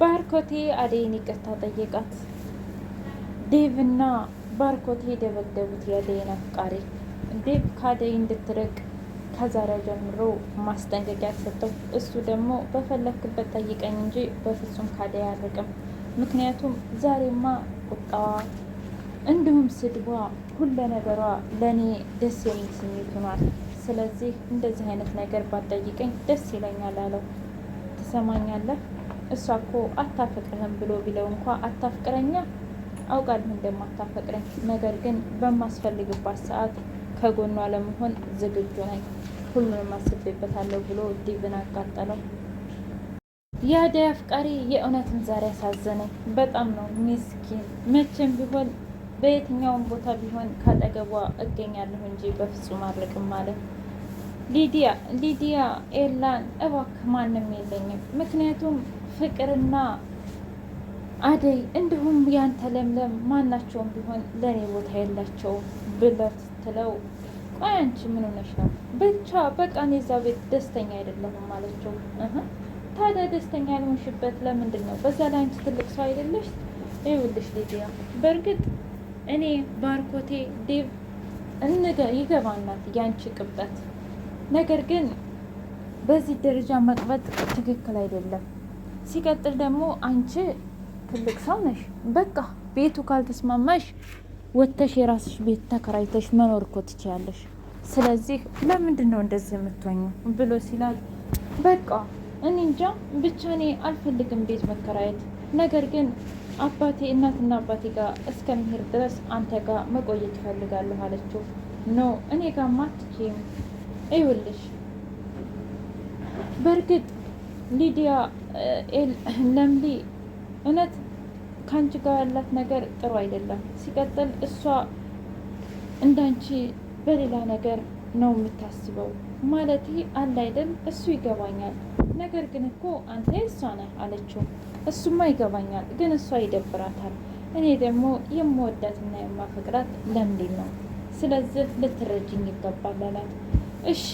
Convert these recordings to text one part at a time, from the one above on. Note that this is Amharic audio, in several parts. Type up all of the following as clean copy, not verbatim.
ባርኮቴ አደይን ይቅርታ ጠየቃት። ዴቭና ባርኮቴ ደበደቡት የአደይን አፍቃሪ። ዴቭ ከአደይ እንድትርቅ ከዛሬው ጀምሮ ማስጠንቀቂያ ሰጠው። እሱ ደግሞ በፈለክበት ጠይቀኝ እንጂ በፍጹም ከአደይ አያርቅም። ምክንያቱም ዛሬማ ቁጣዋ እንዲሁም ስድቧ ሁለ ነገሯ ለእኔ ደስ የሚል ስሜት ሆኗል። ስለዚህ እንደዚህ አይነት ነገር ባትጠይቀኝ ደስ ይለኛል አለው። ትሰማኛለህ? እሷ እኮ አታፈቅርህም ብሎ ቢለው እንኳ አታፍቅረኛ አውቃለሁ እንደማታፈቅረኝ፣ ነገር ግን በማስፈልግባት ሰዓት ከጎኗ ለመሆን ዝግጁ ነኝ። ሁሉንም አስቤበታለሁ ብሎ ዴቭን አቃጠለው። የአደይ አፍቃሪ የእውነትም ዛሬ አሳዘነኝ። በጣም ነው ሚስኪን። መቼም ቢሆን በየትኛውም ቦታ ቢሆን ካጠገቧ እገኛለሁ እንጂ በፍጹም አልርቅም ማለት ሊዲያ ኤላን እባክህ ማንም የለኝም፣ ምክንያቱም ፍቅርና አደይ እንዲሁም ያንተ ለምለም ማናቸውም ቢሆን ለእኔ ቦታ የላቸውም ብለት ስትለው፣ ቆይ አንቺ ምን ሆነሽ ነው? ብቻ በቃ እኔ እዛ ቤት ደስተኛ አይደለሁም አለችው። ታዲያ ደስተኛ ያልሆንሽበት ለምንድን ነው? በዛ ላይ አንቺ ትልቅ ሰው አይደለሽ? ይኸውልሽ ሊዲያ፣ በእርግጥ እኔ ባርኮቴ ዴቭ ይገባናል ያንቺ ቅብጠት፣ ነገር ግን በዚህ ደረጃ መቅበጥ ትክክል አይደለም። ሲቀጥል ደግሞ አንቺ ትልቅ ሰው ነሽ። በቃ ቤቱ ካልተስማማሽ ወጥተሽ የራስሽ ቤት ተከራይተሽ መኖር እኮ ትችያለሽ። ስለዚህ ለምንድን ነው እንደዚህ የምትሆኚው ብሎ ሲላል፣ በቃ እኔ እንጃ ብቻ እኔ አልፈልግም ቤት መከራየት፣ ነገር ግን እናትና አባቴ ጋር እስከምሄድ ድረስ አንተ ጋር መቆየት ይፈልጋለሁ አለችው። ኖ እኔ ጋር አትችይም። ይኸውልሽ በእርግጥ ሊዲያ ለምሊ እውነት ከአንቺ ጋር ያላት ነገር ጥሩ አይደለም። ሲቀጥል እሷ እንዳንቺ በሌላ ነገር ነው የምታስበው። ማለት አለ አይደል? እሱ ይገባኛል፣ ነገር ግን እኮ አንተ የእሷ ነህ አለችው። እሱማ ይገባኛል፣ ግን እሷ ይደብራታል። እኔ ደግሞ የምወዳትና የማፈቅራት ለምንድን ነው። ስለዚህ ልትረጅኝ ይገባል አላት። እሺ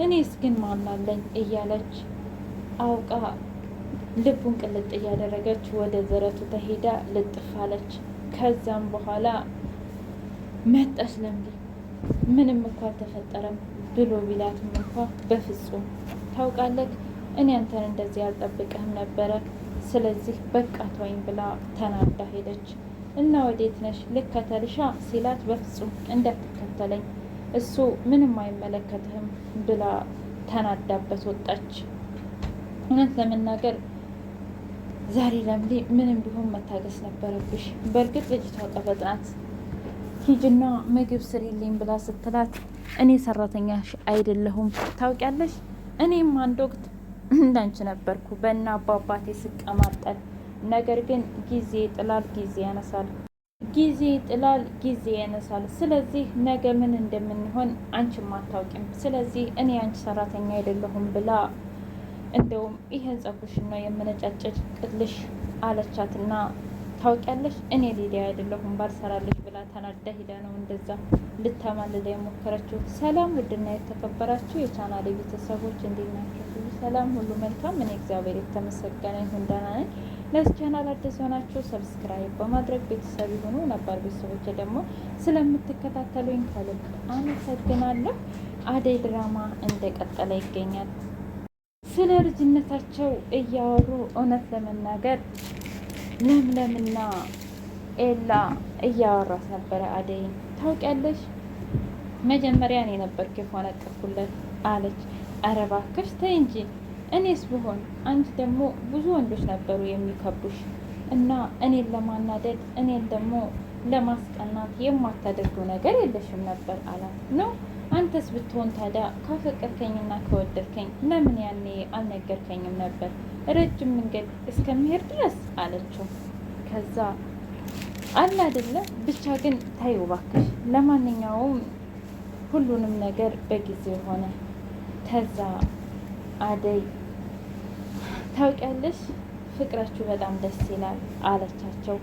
እኔስ ግን ማናለኝ እያለች አውቃ ልቡን ቅልጥ እያደረገች ወደ ዘረቱ ተሄዳ ልጥፍ አለች። ከዛም በኋላ መጣች ለምሊ። ምንም እኮ አልተፈጠረም ብሎ ቢላትም እንኳ በፍጹም ታውቃለህ፣ እኔ አንተን እንደዚህ አልጠብቅህም ነበረ፣ ስለዚህ በቃ ተወኝ ብላ ተናዳ ሄደች። እና ወዴት ነሽ? ልከተልሻ ሲላት በፍጹም እንዳትከተለኝ፣ እሱ ምንም አይመለከትህም ብላ ተናዳበት ወጣች። እውነት ለመናገር ዛሬ ለምሊ ምንም ቢሆን መታገስ ነበረብሽ። በእርግጥ ልጅቷ ቀበጥ ናት። ሂጅና ምግብ ስሪልኝ ብላ ስትላት እኔ ሰራተኛሽ አይደለሁም ታውቂያለሽ፣ እኔም አንድ ወቅት እንዳንቺ ነበርኩ በእና አባባቴ ስቀማጠል። ነገር ግን ጊዜ ይጥላል ጊዜ ያነሳል፣ ጊዜ ይጥላል ጊዜ ያነሳል። ስለዚህ ነገ ምን እንደምንሆን አንቺም አታውቂም። ስለዚህ እኔ አንቺ ሰራተኛ አይደለሁም ብላ እንደውም ይሄን ጸጉርሽን ነው የምነጫጭቅልሽ አለቻትና ታውቂያለሽ እኔ ሊዲያ አይደለሁም ባልሰራልሽ ብላ ተናዳ ሂዳ ነው እንደዛ ልታማልላ የሞከረችው። ሰላም ውድና የተከበራችሁ የቻናሌ ቤተሰቦች እንዴት ናችሁ? ሁሉ ሰላም ሁሉ መልካም። እኔ እግዚአብሔር የተመሰገነ ይሁን ደህና ነኝ። ለዚህ ቻናል አዲስ ሆናችሁ ሰብስክራይብ በማድረግ ቤተሰብ ይሁኑ። ነባር ቤተሰቦች ደግሞ ስለምትከታተሉኝ ከልብ አመሰግናለሁ። አደይ ድራማ እንደቀጠለ ይገኛል። ስለ ልጅነታቸው እያወሩ እውነት ለመናገር ለምለምና ኤላ እያወራት ነበረ። አደይን ታውቂያለሽ፣ መጀመሪያ እኔ ነበርኩ የፎነቀርኩለት አለች። ኧረ እባክሽ ተይ እንጂ፣ እኔስ ብሆን አንቺ ደግሞ ብዙ ወንዶች ነበሩ የሚከቡሽ እና እኔን ለማናደድ እኔን ደግሞ ለማስቀናት የማታደርገው ነገር የለሽም ነበር አላት። ነው አንተስ ብትሆን ታዲያ ካፈቀርከኝና ከወደድከኝ ለምን ያኔ አልነገርከኝም ነበር ረጅም መንገድ እስከሚሄድ ድረስ አለችው። ከዛ አለ አይደለ ብቻ ግን ታዩ እባክሽ፣ ለማንኛውም ሁሉንም ነገር በጊዜው ሆነ። ከዛ አደይ ታውቂያለሽ ፍቅራችሁ በጣም ደስ ይላል አለቻቸው።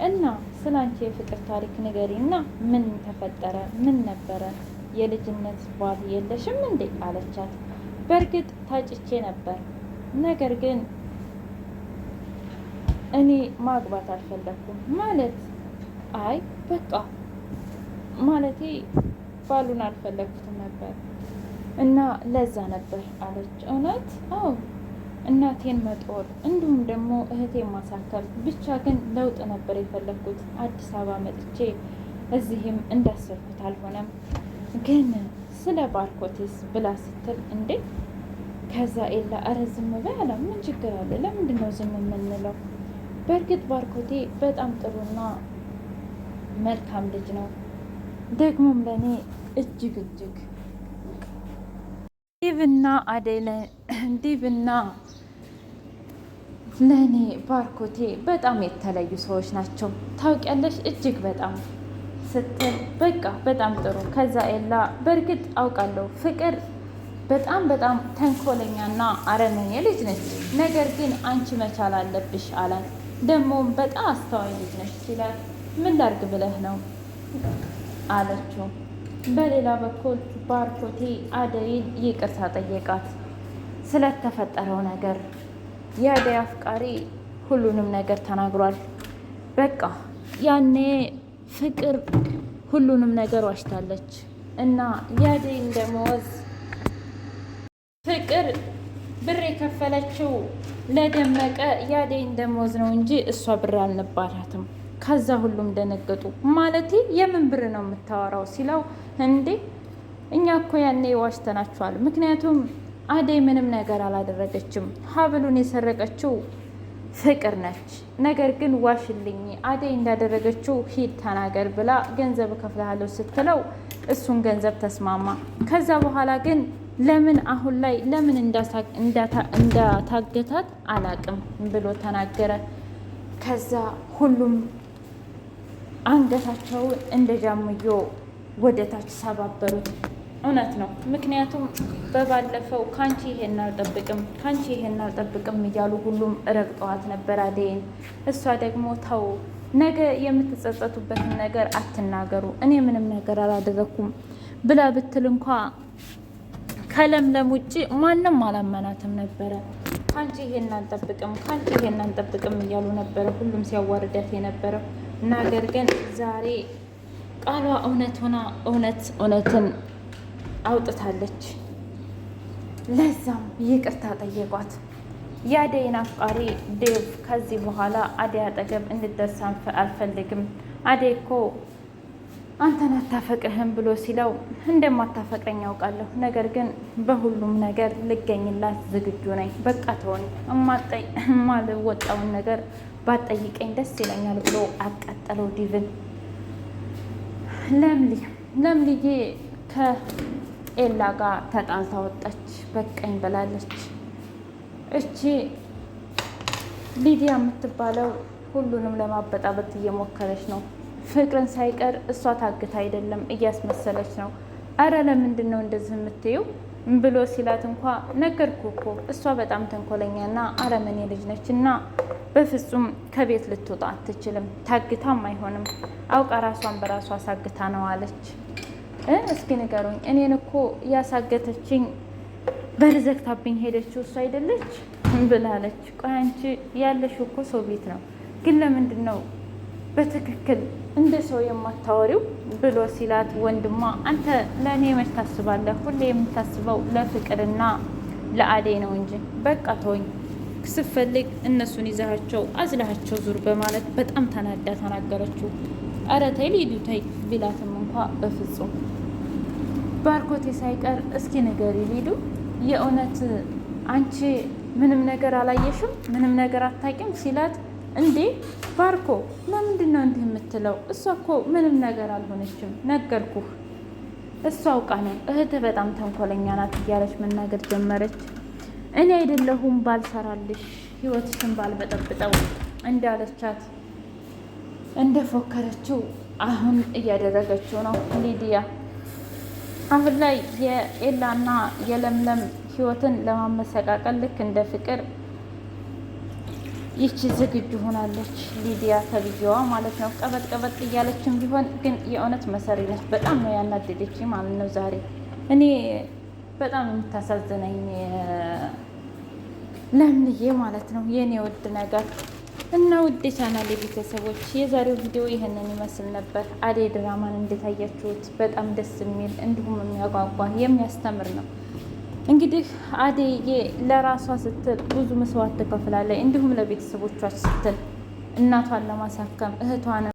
እና ስላንቺ የፍቅር ታሪክ ንገሪና ምን ተፈጠረ? ምን ነበረ? የልጅነት ባል የለሽም እንዴ አለቻት። በእርግጥ ታጭቼ ነበር፣ ነገር ግን እኔ ማግባት አልፈለኩም ማለት አይ በቃ ማለቴ ባሉን አልፈለግኩትም ነበር እና ለዛ ነበር አለች። እውነት? አዎ እናቴን መጦር እንዲሁም ደግሞ እህቴን ማሳከል ብቻ ግን ለውጥ ነበር የፈለግኩት። አዲስ አበባ መጥቼ እዚህም እንዳሰብኩት አልሆነም። ግን ስለ ባርኮቴስ ብላ ስትል እንዴ ከዛ ኤላ እረ ዝም በይ አለ። ምን ችግር አለ? ለምንድን ነው ዝም የምንለው? በእርግጥ ባርኮቴ በጣም ጥሩና መልካም ልጅ ነው። ደግሞም ለእኔ እጅግ ዲብና አደይ ዲብና ለእኔ ባርኮቴ በጣም የተለዩ ሰዎች ናቸው ታውቂያለሽ፣ እጅግ በጣም ስትል በቃ በጣም ጥሩ። ከዛ ኤላ በእርግጥ አውቃለሁ ፍቅር በጣም ተንኮለኛና አረመኔ ልጅ ነች፣ ነገር ግን አንቺ መቻል አለብሽ አላት። ደግሞም በጣም አስተዋይ ልጅ ነች ሲላት ምን ላርግ ብለህ ነው አለችው። በሌላ በኩል ባርኮቴ አደይን ይቅርታ ጠየቃት ስለተፈጠረው ነገር። የአደይ አፍቃሪ ሁሉንም ነገር ተናግሯል። በቃ ያኔ ፍቅር ሁሉንም ነገር ዋሽታለች እና የአደይን ደመወዝ ፍቅር ብር የከፈለችው ለደመቀ የአደይን ደመወዝ ነው እንጂ እሷ ብር አልነበራትም። ከዛ ሁሉም ደነገጡ። ማለቴ የምን ብር ነው የምታወራው ሲለው እንዴ እኛ እኮ ያኔ ዋሽተናችኋል። ምክንያቱም አደይ ምንም ነገር አላደረገችም። ሀብሉን የሰረቀችው ፍቅር ነች። ነገር ግን ዋሽልኝ አደይ እንዳደረገችው ሂድ ተናገር ብላ ገንዘብ እከፍልሃለሁ ስትለው እሱን ገንዘብ ተስማማ። ከዛ በኋላ ግን ለምን አሁን ላይ ለምን እንዳታገታት አላቅም ብሎ ተናገረ። ከዛ ሁሉም አንገታቸውን እንደ ጃምዮ ወደ ታች ሰባበሩት። እውነት ነው። ምክንያቱም በባለፈው ካንቺ ይሄን አልጠብቅም ካንቺ ይሄን አልጠብቅም እያሉ ሁሉም ረግጠዋት ነበር አደይን። እሷ ደግሞ ተው ነገ የምትጸጸቱበትን ነገር አትናገሩ፣ እኔ ምንም ነገር አላደረኩም ብላ ብትል እንኳ ከለምለም ውጭ ማንም አላመናትም ነበረ። ካንቺ ይሄን አንጠብቅም ካንቺ ይሄን አንጠብቅም እያሉ ነበረ ሁሉም ሲያዋርዳት የነበረው። ነገር ግን ዛሬ ቃሏ እውነት ሆና እውነትን አውጥታለች። ለዛም ይቅርታ ጠየቋት። የአደይን አፍቃሪ ዴቭ ከዚህ በኋላ አደይ አጠገብ እንድትደርስ አልፈልግም፣ አደይ እኮ አንተን አታፈቅርህም ብሎ ሲለው እንደማታፈቅረኝ ያውቃለሁ፣ ነገር ግን በሁሉም ነገር ልገኝላት ዝግጁ ነኝ። በቃ ተወኝ፣ የማልወጣውን ነገር ባጠይቀኝ ደስ ይለኛል ብሎ አቃጠለው ዲቭን። ለምልዬ ከኤላ ጋር ተጣልታ ወጣች። በቃኝ ብላለች። እቺ ሊዲያ የምትባለው ሁሉንም ለማበጣበጥ እየሞከረች ነው። ፍቅርን ሳይቀር እሷ ታግታ አይደለም እያስመሰለች ነው። አረ ለምንድን ነው እንደዚህ የምትይው ብሎ ሲላት እንኳ ነገርኩ እኮ እሷ በጣም ተንኮለኛና አረመኔ ልጅ ነች እና በፍጹም ከቤት ልትወጣ አትችልም፣ ታግታም አይሆንም፣ አውቃ ራሷን በራሷ አሳግታ ነው አለች። እስኪ ንገሩኝ፣ እኔን እኮ ያሳገተችኝ በርዘግታብኝ ሄደችው እሷ አይደለች ብላለች። ቆይ አንቺ ያለሽው እኮ ሰው ቤት ነው፣ ግን ለምንድን ነው በትክክል እንደ ሰው የማታወሪው ብሎ ሲላት ወንድሟ አንተ ለእኔ መች ታስባለህ? ሁሌ የምታስበው ለፍቅርና ለአደይ ነው እንጂ በቃ ተወኝ፣ ስፈልግ እነሱን ይዛቸው አዝላቸው ዙር በማለት በጣም ተናዳ ተናገረችው። ኧረ ተይ ሊዱ ተይ ቢላትም እንኳ በፍጹም ባርኮቴ ሳይቀር እስኪ ንገሪ ሊዱ፣ የእውነት አንቺ ምንም ነገር አላየሽም? ምንም ነገር አታውቂም ሲላት እንዴ ባርኮ ለምንድን ነው እንዲህ የምትለው? እሷ እኮ ምንም ነገር አልሆነችም፣ ነገርኩህ። እሷ አውቃ ነው፣ እህትህ በጣም ተንኮለኛ ናት እያለች መናገር ጀመረች። እኔ አይደለሁም ባልሰራልሽ ህይወትሽን ባልበጠብጠው እንዳለቻት እንደፎከረችው አሁን እያደረገችው ነው ሊዲያ። አሁን ላይ የኤላና የለምለም ህይወትን ለማመሰቃቀል ልክ እንደ ፍቅር ይቺ ዝግጁ ሆናለች ሊዲያ ተብዬዋ ማለት ነው። ቀበጥ ቀበጥ እያለችም ቢሆን ግን የእውነት መሰሪ ነች። በጣም ነው ያናደደች ማለት ነው ዛሬ። እኔ በጣም የምታሳዝነኝ ለምልዬ ማለት ነው የኔ ውድ ነገር እና ውድ ቻናሌ ቤተሰቦች የዛሬው ቪዲዮ ይህንን ይመስል ነበር። አደይ ድራማን እንደታያችሁት በጣም ደስ የሚል እንዲሁም የሚያጓጓ የሚያስተምር ነው። እንግዲህ አደይዬ ለራሷ ስትል ብዙ መስዋዕት ትከፍላለች፣ እንዲሁም ለቤተሰቦቿ ስትል እናቷን ለማሳከም እህቷን